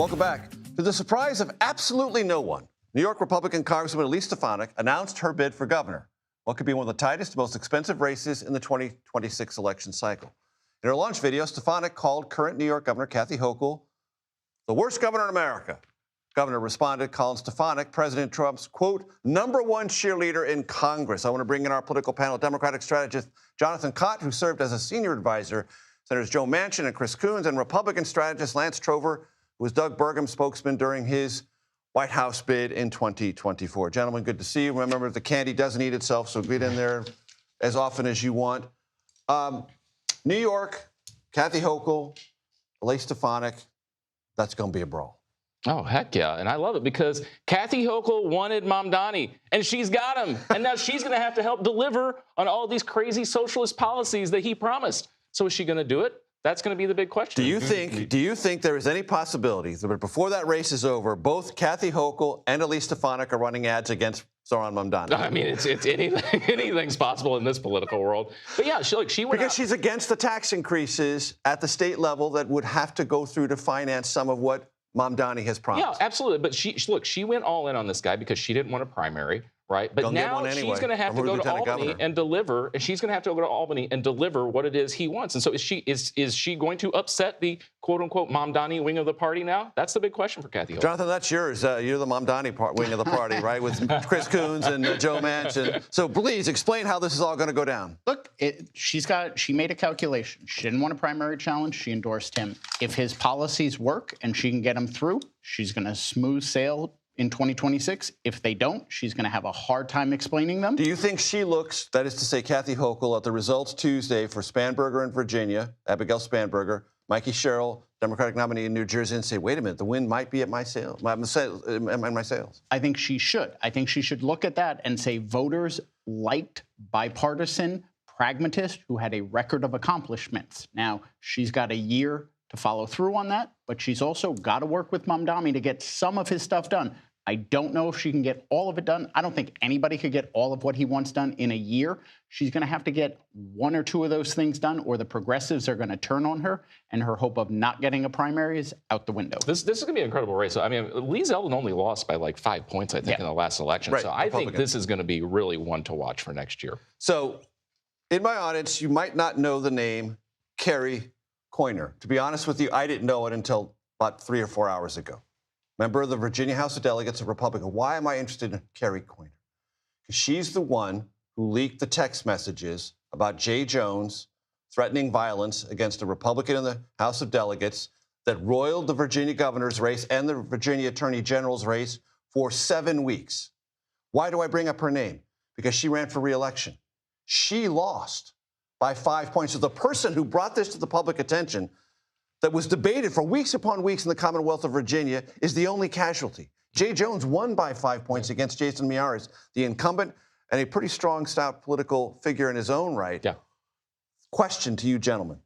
Welcome back. To the surprise of absolutely no one, New York Republican Congresswoman Elise Stefanik announced her bid for governor. What could be one of the tightest, most expensive races in the 2026 election cycle. In her launch video, Stefanik called current New York Governor Kathy Hochul the worst governor in America. Governor responded, calling Stefanik President Trump's, quote, #1 cheerleader in Congress. I want to bring in our political panel Democratic strategist Jonathan Kott, who served as a senior advisor, Senators Joe Manchin and Chris Coons, and Republican strategist Lance Trover, who was Doug Burgum's spokesman during his White House bid in 2024. Gentlemen, good to see you. Remember, the candy doesn't eat itself, so get in there as often as you want. New York, Kathy Hochul, Elise Stefanik, that's going to be a brawl. Oh, heck yeah. And I love it because Kathy Hochul wanted Mamdani, and she's got him. And now she's going to have to help deliver on all these crazy socialist policies that he promised. So is she going to do it? That's going to be the big question. Do you think there is any possibility that before that race is over, both Kathy Hochul and Elise Stefanik are running ads against Zoran Mamdani? I mean, it's anything's possible in this political world. But yeah, she went because she's against the tax increases at the state level that would have to go through to finance some of what Mamdani has promised. Yeah, absolutely. But she went all in on this guy because she didn't want a primary, right? But now she's going to have to go to Albany and deliver, and she's going to have to go to Albany and deliver what it is he wants. And so is she going to upset the quote-unquote Mamdani wing of the party now? That's the big question for Kathy Hochul. Jonathan, that's yours. You're the Mamdani wing of the party, right, with Chris Coons and Joe Manchin. So please explain how this is all going to go down. Look, she made a calculation. She didn't want a primary challenge. She endorsed him. If his policies work and she can get him through, she's going to smooth sail in 2026. If they don't, she's going to have a hard time explaining them. Do you think she looks, that is to say Kathy Hochul, at the results Tuesday for Spanberger in Virginia, Abigail Spanberger, Mikey Sherrill, Democratic nominee in New Jersey, and say, wait a minute, the wind might be at my sails? I think she should. I think she should look at that and say voters liked bipartisan pragmatists who had a record of accomplishments. Now, she's got a year to follow through on that, but she's also got to work with Mamdani to get some of his stuff done. I don't know if she can get all of it done. I don't think anybody could get all of what he wants done in a year. She's going to have to get one or two of those things done, or the progressives are going to turn on her, and her hope of not getting a primary is out the window. This is going to be an incredible race. I mean, Lee Zeldin only lost by like 5 points, I think, in the last election. Right. So I think this is going to be really one to watch for next year. So in my audience, you might not know the name Kerry Coyner. To be honest with you, I didn't know it until about 3 or 4 hours ago. Member of the Virginia House of Delegates, a Republican. Why am I interested in Kerry Coyner? Because she's the one who leaked the text messages about Jay Jones threatening violence against a Republican in the House of Delegates that roiled the Virginia governor's race and the Virginia Attorney General's race for 7 weeks. Why do I bring up her name? Because she ran for re-election. She lost by 5 points. So the person who brought this to the public attention that was debated for weeks upon weeks in the Commonwealth of Virginia is the only casualty. Jay Jones won by 5 points against Jason Miyares, the incumbent and a pretty strong, stout political figure in his own right. Yeah. Question to you, gentlemen.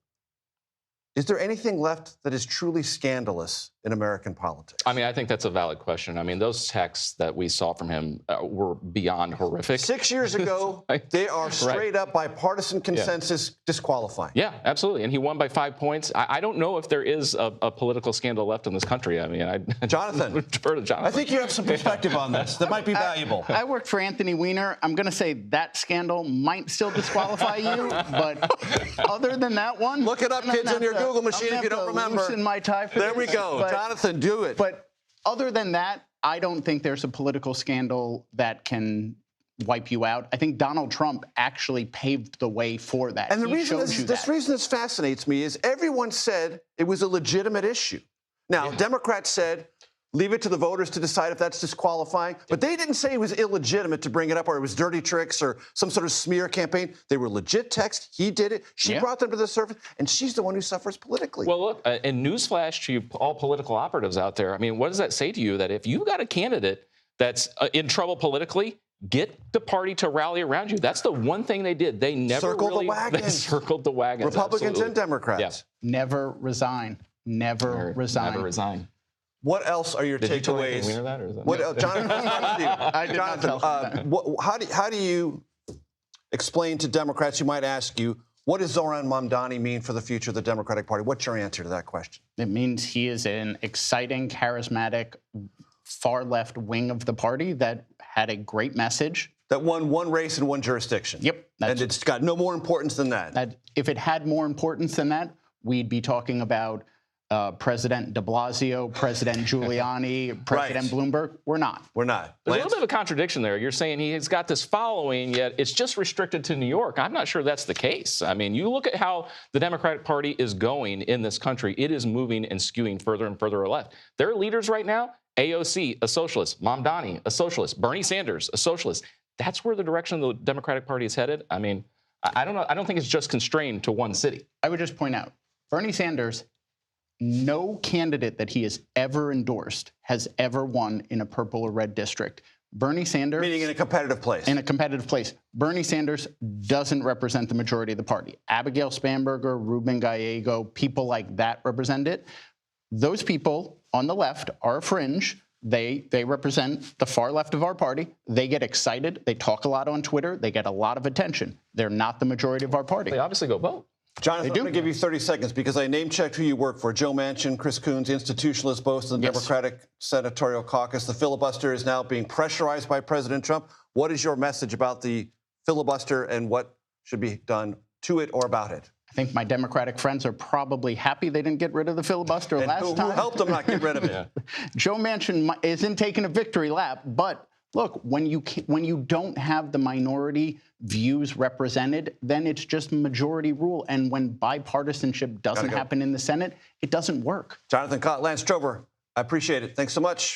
Is there anything left that is truly scandalous in American politics? I mean, I think that's a valid question. I mean, those texts that we saw from him were beyond horrific. 6 years ago, they are straight up bipartisan consensus disqualifying. Yeah, absolutely. And he won by 5 points. I don't know if there is a political scandal left in this country. I mean, Jonathan, I think you have some perspective on this that might be valuable. I worked for Anthony Weiner. I'm going to say that scandal might still disqualify you, but other than that one, look it up, kids, on your Google machine if you don't remember. Loosen my tie for there we go. But, Jonathan, do it. But other than that, I don't think there's a political scandal that can wipe you out. I think Donald Trump actually paved the way for that. And the reason this fascinates me is everyone said it was a legitimate issue. Now, Democrats said, leave it to the voters to decide if that's disqualifying. But they didn't say it was illegitimate to bring it up or it was dirty tricks or some sort of smear campaign. They were legit texts. He did it. She brought them to the surface, and she's the one who suffers politically. Well, look, and newsflash to you, all political operatives out there. I mean, what does that say to you? That if you've got a candidate that's in trouble politically, get the party to rally around you. That's the one thing they did. They never circled the wagons. They circled the wagons. Republicans and Democrats. Yeah. Never resign. Never resign. Never resign. What else are your takeaways? Jonathan, how do you explain to Democrats who might ask you, What does Zoran Mamdani mean for the future of the Democratic Party? What's your answer to that question? It means he is an exciting, charismatic, far-left wing of the party that had a great message. That won one race in one jurisdiction. Yep. And it's got no more importance than that. If it had more importance than that, we'd be talking about President de Blasio, President Giuliani, President Bloomberg. We're not. We're not. There's a little bit of a contradiction there. You're saying he's got this following, yet it's just restricted to New York. I'm not sure that's the case. I mean, you look at how the Democratic Party is going in this country. It is moving and skewing further and further left. Their leaders right now, AOC, a socialist, Mamdani, a socialist, Bernie Sanders, a socialist. That's where the direction of the Democratic Party is headed. I mean, I don't know. I don't think it's just constrained to one city. I would just point out, Bernie Sanders, no candidate that he has ever endorsed has ever won in a purple or red district. Bernie Sanders... Meaning in a competitive place. In a competitive place. Bernie Sanders doesn't represent the majority of the party. Abigail Spanberger, Ruben Gallego, people like that represent it. Those people on the left are a fringe. They represent the far left of our party. They get excited. They talk a lot on Twitter. They get a lot of attention. They're not the majority of our party. They obviously go vote. Jonathan, I'm going to give you 30 seconds because I name-checked who you work for. Joe Manchin, Chris Coons, institutionalists, both in the Democratic Senatorial Caucus. The filibuster is now being pressurized by President Trump. What is your message about the filibuster and what should be done to it or about it? I think my Democratic friends are probably happy they didn't get rid of the filibuster last time. Who helped them not get rid of it? Joe Manchin isn't taking a victory lap, but look, when you don't have the minority views represented, then it's just majority rule. And when bipartisanship doesn't happen in the Senate, it doesn't work. Jonathan Kott, Lance Trover, I appreciate it. Thanks so much.